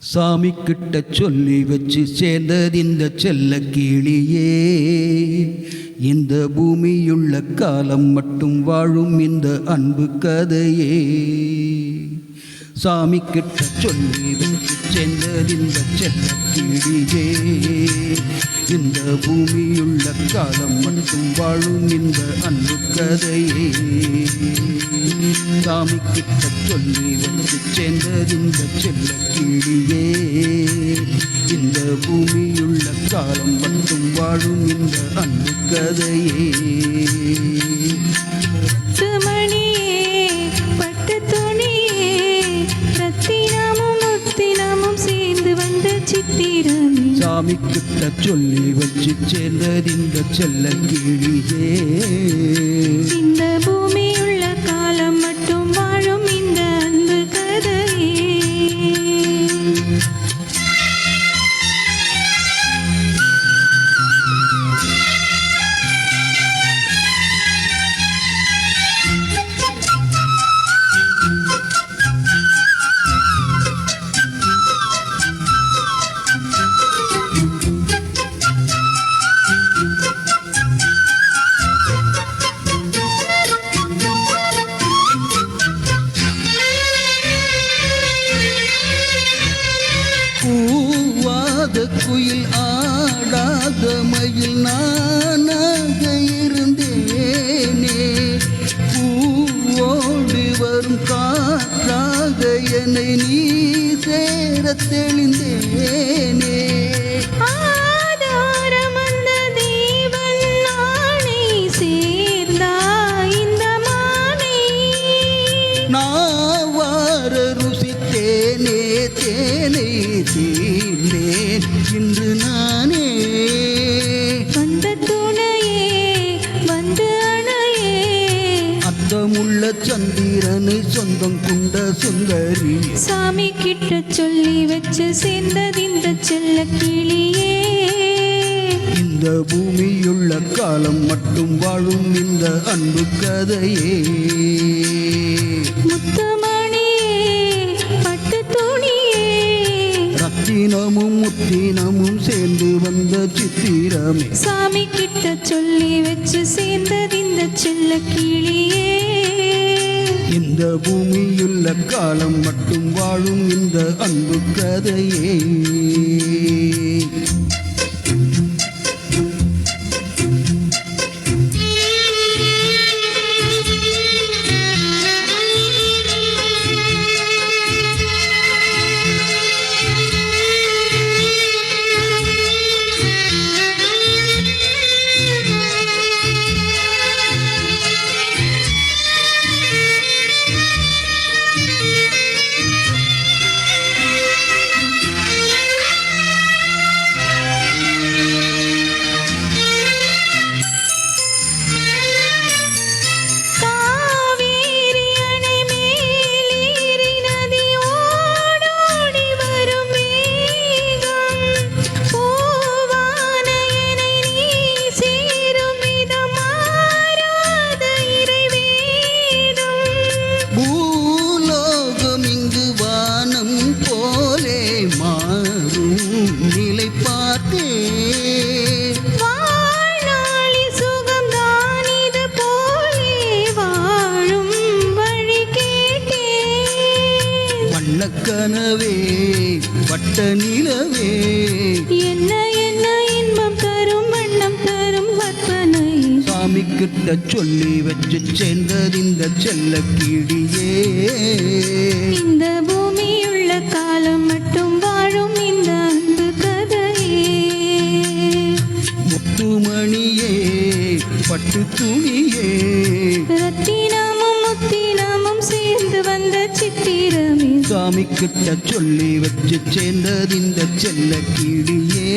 சாமி கிட்ட சொல்லி வச்சு சேர்ந்தது இந்த செல்ல கிளியே. இந்த பூமியுள்ள காலம் மட்டும் வாழும் இந்த அன்பு கதையே. சாமி கிட்ட சொல்லி வச்சு சேர்ந்தது இந்த செல்ல கிளியே. இந்த பூமியுள்ள காலம் மட்டும் வாழும் இந்த அன்பு கதையே. சாமி கிட்ட சொல்லி வந்து சேர்ந்தது இந்த செல்ல கிளியே. இந்த பூமியுள்ள காலம் மட்டும் வாழும் இந்த அன்பு கதையே. சாமி கிட்ட சொல்லி வச்சு சேர்ந்தது இந்த செல்ல கிளியே. இந்த பூமியுள்ள காலம் மட்டும் வாழும் இந்த அன்பு கதையே. பூவாத குயில் ஆடாத மயில் நானாக இருந்தேனே. பூவோடு வரும் காற்றாக என்னை நீ சேர தெளிந்தேனே. நாவார ருசித்தேனே தேனை தீர்ந்தேன் இன்று நானே. வந்த துணையே வந்து அணையே. அத்தமுள்ள சந்திரனை சொந்தம் கொண்ட சுந்தரி. சாமி கிட்ட சொல்லி வச்சு சேர்ந்தது இந்த செல்ல கிளியே. இந்த பூமியுள்ள காலம் மட்டும் வாழும் இந்த அன்பு கதையே. முத்துமணியே பட்டு துணியே. ரத்தினமும் முத்தினமும் சேர்ந்து வந்த சித்திரமே. சாமி கிட்ட சொல்லி வச்சு சேர்ந்தது இந்த செல்ல கிளியே. இந்த பூமியுள்ள காலம் மட்டும் வாழும் இந்த அன்பு கதையே. பூலோகம் இங்கு வானம் போலே மாறும் நிலை பார்த்தே. வாழ்நாளி சுகம்தான் இது போலே வாழும் வழி கேட்டே. வண்ணக்கனவே வட்ட நிலவே. என்ன என்ன இன்பம் தரும் வண்ணம் தரும் வற்பனை. சாமி கிட்ட சொல்லி வச்சு சேர்ந்தது இந்த செல்ல கிளியே. இந்த பூமியுள்ள காலம் மட்டும் வாழும் இந்த அன்பு கதையே. முத்துமணியே பட்டு துணியே. ரத்தினமும் முத்தினமும் சேர்ந்து வந்த சித்திரமே. சாமி கிட்ட சொல்லி வச்சு சேர்ந்தது இந்த செல்ல கிளியே.